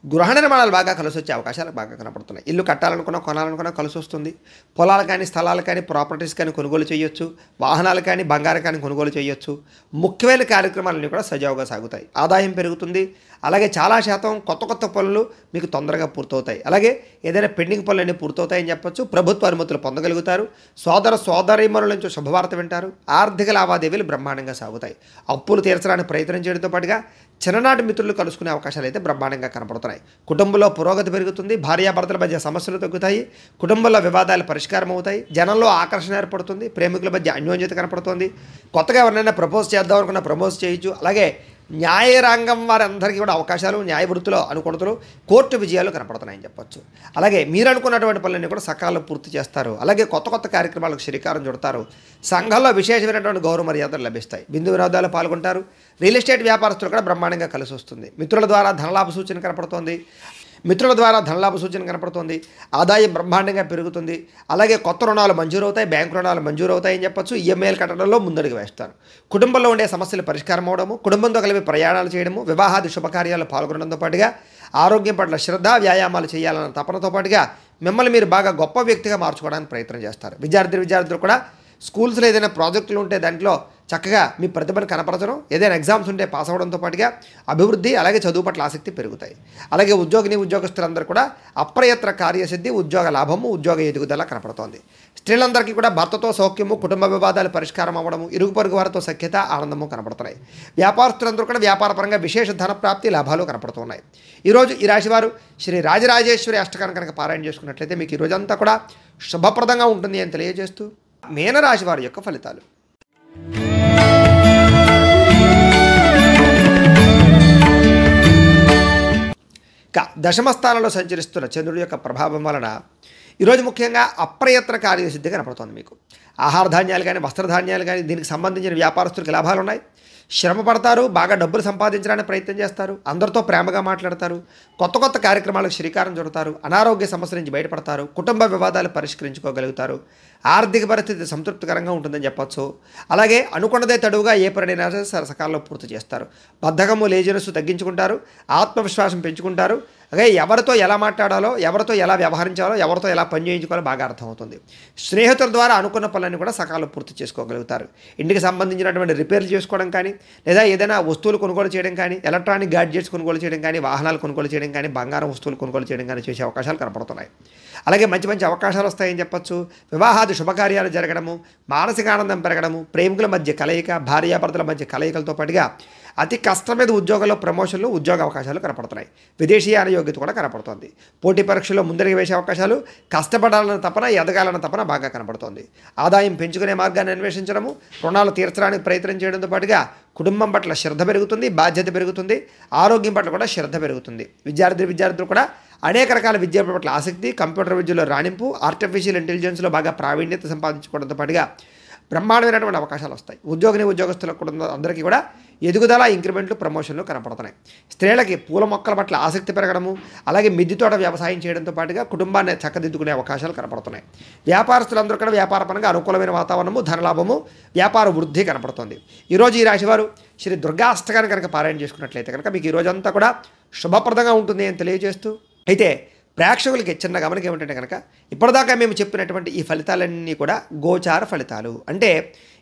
గృహ నిర్మాణాలు బాగా కలిసి వచ్చే అవకాశాలు బాగా కనపడుతున్నాయి. ఇల్లు కట్టాలనుకున్నా, కొనాలనుకున్నా కలిసి వస్తుంది. పొలాలు కానీ, స్థలాలు కానీ, ప్రాపర్టీస్ కానీ కొనుగోలు చేయొచ్చు. వాహనాలు కానీ, బంగారం కానీ కొనుగోలు చేయొచ్చు. ముఖ్యమైన కార్యక్రమాలన్నీ కూడా సజావుగా సాగుతాయి. ఆదాయం పెరుగుతుంది. అలాగే చాలా శాతం కొత్త పనులు మీకు తొందరగా పూర్తవుతాయి. అలాగే ఏదైనా పెండింగ్ పనులన్నీ పూర్తవుతాయని చెప్పొచ్చు. ప్రభుత్వ అనుమతులు పొందగలుగుతారు. సోదరీమణుల నుంచి శుభవార్త వింటారు. ఆర్థిక లావాదేవీలు బ్రహ్మాండంగా సాగుతాయి. అప్పులు తీర్చడానికి ప్రయత్నం చేయడంతో పాటుగా చిన్ననాటి మిత్రులు కలుసుకునే అవకాశాలు అయితే బ్రహ్మాండంగా కనపడుతున్నాయి. కుటుంబంలో పురోగతి పెరుగుతుంది. భార్యాభర్తల మధ్య సమస్యలు తగ్గుతాయి. కుటుంబంలో వివాదాలు పరిష్కారం అవుతాయి. జనంలో ఆకర్షణ ఏర్పడుతుంది. ప్రేమికుల మధ్య అన్యోన్యత కనపడుతుంది. కొత్తగా ఎవరినైనా ప్రపోజ్ చేద్దాం అనుకున్న ప్రపోజ్ చేయొచ్చు. అలాగే న్యాయరంగం వారందరికీ కూడా అవకాశాలు, న్యాయ వృత్తిలో అనుకూలతలు, కోర్టు విజయాలు కనపడుతున్నాయని చెప్పొచ్చు. అలాగే మీరు అనుకున్నటువంటి పనులన్నీ కూడా సకాలంలో పూర్తి చేస్తారు. అలాగే కొత్త కార్యక్రమాలకు శ్రీకారం చుడతారు. సంఘంలో విశేషమైనటువంటి గౌరవ మర్యాదలు లభిస్తాయి. బిందు వినోదాలు పాల్గొంటారు. రియల్ ఎస్టేట్ వ్యాపారస్తులు కూడా బ్రహ్మాండంగా కలిసి వస్తుంది. మిత్రుల ద్వారా ధనలాభ సూచన కనపడుతోంది. ఆదాయం బ్రహ్మాండంగా పెరుగుతుంది. అలాగే కొత్త రుణాలు మంజూరవుతాయి. బ్యాంకు రుణాలు మంజూరవుతాయని చెప్పొచ్చు. ఈఎంఐలు కట్టడంలో ముందడుగు వేస్తారు. కుటుంబంలో ఉండే సమస్యలు పరిష్కారం అవడము, కుటుంబంతో కలిపి ప్రయాణాలు చేయడము, వివాహాది శుభకార్యాలు పాల్గొనడంతో పాటుగా ఆరోగ్యం పట్ల శ్రద్ధ, వ్యాయామాలు చేయాలన్న తపనతో పాటుగా మిమ్మల్ని మీరు బాగా గొప్ప వ్యక్తిగా మార్చుకోవడానికి ప్రయత్నం చేస్తారు. విద్యార్థులు కూడా స్కూల్స్లో ఏదైనా ప్రాజెక్టులు ఉంటే దాంట్లో చక్కగా మీ ప్రతిభను కనపరచడం, ఏదైనా ఎగ్జామ్స్ ఉంటే పాస్ అవ్వడంతో పాటుగా అభివృద్ధి, అలాగే చదువు పట్ల ఆసక్తి పెరుగుతాయి. అలాగే ఉద్యోగస్తులందరూ కూడా అప్రయత్న కార్యసిద్ధి, ఉద్యోగ లాభము, ఉద్యోగ ఎదుగుదల కనపడుతోంది. స్త్రీలందరికీ కూడా భర్తతో సౌఖ్యము, కుటుంబ వివాదాలు పరిష్కారం అవ్వడము, ఇరుగు పొరుగు వారితో సఖ్యత, ఆనందము కనపడుతున్నాయి. వ్యాపారస్తులందరూ కూడా వ్యాపారపరంగా విశేష ధన ప్రాప్తి, లాభాలు కనపడుతున్నాయి. ఈరోజు ఈ రాశివారు శ్రీ రాజరాజేశ్వరి అష్టకాన్ని కనుక పారాయణ చేసుకున్నట్లయితే మీకు ఈ రోజంతా కూడా శుభప్రదంగా ఉంటుంది అని తెలియజేస్తూ మీనరాశి వారి యొక్క ఫలితాలు. దశమ స్థానంలో సంచరిస్తున్న చంద్రుడి యొక్క ప్రభావం వలన ఈరోజు ముఖ్యంగా అప్రయత్న కార్యసిద్ధి కనపడుతుంది మీకు. ఆహార ధాన్యాలు కానీ వస్త్రధాన్యాలు కానీ దీనికి సంబంధించిన వ్యాపారస్తులకు లాభాలు ఉన్నాయి. శ్రమ పడతారు, బాగా డబ్బులు సంపాదించడానికి ప్రయత్నం చేస్తారు, అందరితో ప్రేమగా మాట్లాడతారు, కొత్త కొత్త కార్యక్రమాలకు శ్రీకారం చుడతారు, అనారోగ్య సమస్యల నుంచి బయటపడతారు, కుటుంబ వివాదాలు పరిష్కరించుకోగలుగుతారు, ఆర్థిక పరిస్థితి సంతృప్తికరంగా ఉంటుందని చెప్పొచ్చు. అలాగే అనుకున్నదే తడువుగా ఏ పనైనా సకాలంలో పూర్తి చేస్తారు. బద్ధకము లేజినెస్ తగ్గించుకుంటారు, ఆత్మవిశ్వాసం పెంచుకుంటారు. అలాగే ఎవరితో ఎలా మాట్లాడాలో, ఎవరితో ఎలా వ్యవహరించాలో, ఎవరితో ఎలా పని చేయించుకోవాలో బాగా అర్థమవుతుంది. స్నేహితుల ద్వారా అనుకున్న పనులన్నీ కూడా సకాలంలో పూర్తి చేసుకోగలుగుతారు. ఇంటికి సంబంధించినటువంటి రిపేర్లు చేసుకోవడం కానీ, లేదా ఏదైనా వస్తువులు కొనుగోలు చేయడం కానీ, ఎలక్ట్రానిక్ గ్యాడ్జెట్స్ కొనుగోలు చేయడం కానీ, వాహనాలు కొనుగోలు చేయడం కానీ, బంగారం వస్తువులు కొనుగోలు చేయడం కానీ చేసే అవకాశాలు కనపడుతున్నాయి. అలాగే మంచి మంచి అవకాశాలు వస్తాయని చెప్పొచ్చు. వివాహాది శుభకార్యాలు జరగడము, మానసిక ఆనందం పెరగడము, ప్రేమికుల మధ్య కలయిక, భార్యాభర్తల మధ్య కలయికలతో పాటుగా అతి కష్టం మీద ఉద్యోగంలో ప్రమోషన్లు, ఉద్యోగ అవకాశాలు కనపడుతున్నాయి. విదేశీయాన యోగ్యత కూడా కనపడుతోంది. పోటీ పరీక్షల్లో ముందరికి వేసే అవకాశాలు, కష్టపడాలన్న తపన, ఎదగాలన్న తపన బాగా కనపడుతోంది. ఆదాయం పెంచుకునే మార్గాన్ని అన్వేషించడము, రుణాలు తీర్చడానికి ప్రయత్నం చేయడంతో పాటుగా కుటుంబం పట్ల శ్రద్ధ పెరుగుతుంది, బాధ్యత పెరుగుతుంది, ఆరోగ్యం పట్ల కూడా శ్రద్ధ పెరుగుతుంది. విద్యార్థులు కూడా అనేక రకాల విద్య పట్ల ఆసక్తి, కంప్యూటర్ విద్యలో రాణింపు, ఆర్టిఫిషియల్ ఇంటెలిజెన్స్లో బాగా ప్రావీణ్యత సంపాదించుకోవడంతో పాటుగా బ్రహ్మాండమైనటువంటి అవకాశాలు వస్తాయి. ఉద్యోగస్తులకు కూడా అందరికీ కూడా ఎదుగుదల, ఇంక్రిమెంట్లు, ప్రమోషన్లు కనపడుతున్నాయి. స్త్రీలకి పూల మొక్కల పట్ల ఆసక్తి పెరగడము, అలాగే మిద్దె తోట వ్యవసాయం చేయడంతో పాటుగా కుటుంబాన్ని చక్కదిద్దుకునే అవకాశాలు కనపడుతున్నాయి. వ్యాపారస్తులందరూ కూడా వ్యాపార పరంగా అనుకూలమైన వాతావరణము, ధనలాభము, వ్యాపార వృద్ధి కనపడుతుంది. ఈరోజు ఈ రాశివారు శ్రీ దుర్గాష్టకాన్ని కనుక పారాయణ చేసుకున్నట్లయితే కనుక మీకు ఈ రోజంతా కూడా శుభప్రదంగా ఉంటుంది అని తెలియజేస్తూ, అయితే ప్రేక్షకులకి చిన్న గమనిక ఏమిటంటే కనుక ఇప్పటిదాకా మేము చెప్పినటువంటి ఈ ఫలితాలన్నీ కూడా గోచార ఫలితాలు. అంటే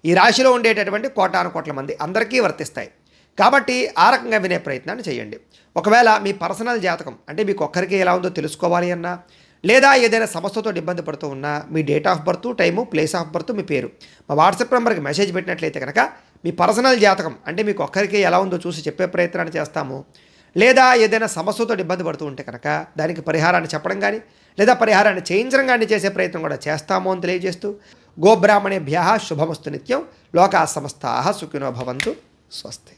ఈ రాశిలో ఉండేటటువంటి కోటాను కోట్ల మంది అందరికీ వర్తిస్తాయి. కాబట్టి ఆ రకంగా వినే ప్రయత్నాన్ని చేయండి. ఒకవేళ మీ పర్సనల్ జాతకం అంటే మీకు ఒక్కరికి ఎలా ఉందో తెలుసుకోవాలి అన్నా, లేదా ఏదైనా సమస్యతో ఇబ్బంది పడుతూ ఉన్నా, మీ date of birth, time, place of birth, మీ పేరు మా వాట్సాప్ నెంబర్కి మెసేజ్ పెట్టినట్లయితే కనుక మీ పర్సనల్ జాతకం అంటే మీకు ఒక్కరికి ఎలా ఉందో చూసి చెప్పే ప్రయత్నాన్ని చేస్తాము. లేదా ఏదైనా సమస్యతో ఇబ్బంది పడుతూ ఉంటే కనుక దానికి పరిహారాన్ని చెప్పడం కానీ, లేదా పరిహారాన్ని చేయించడం కానీ చేసే ప్రయత్నం కూడా చేస్తాము అని తెలియజేస్తూ, గోబ్రాహ్మణేభ్యః శుభమస్తు నిత్యం, లోకా సమస్తాః సుఖినో భవంతు. స్వస్తి.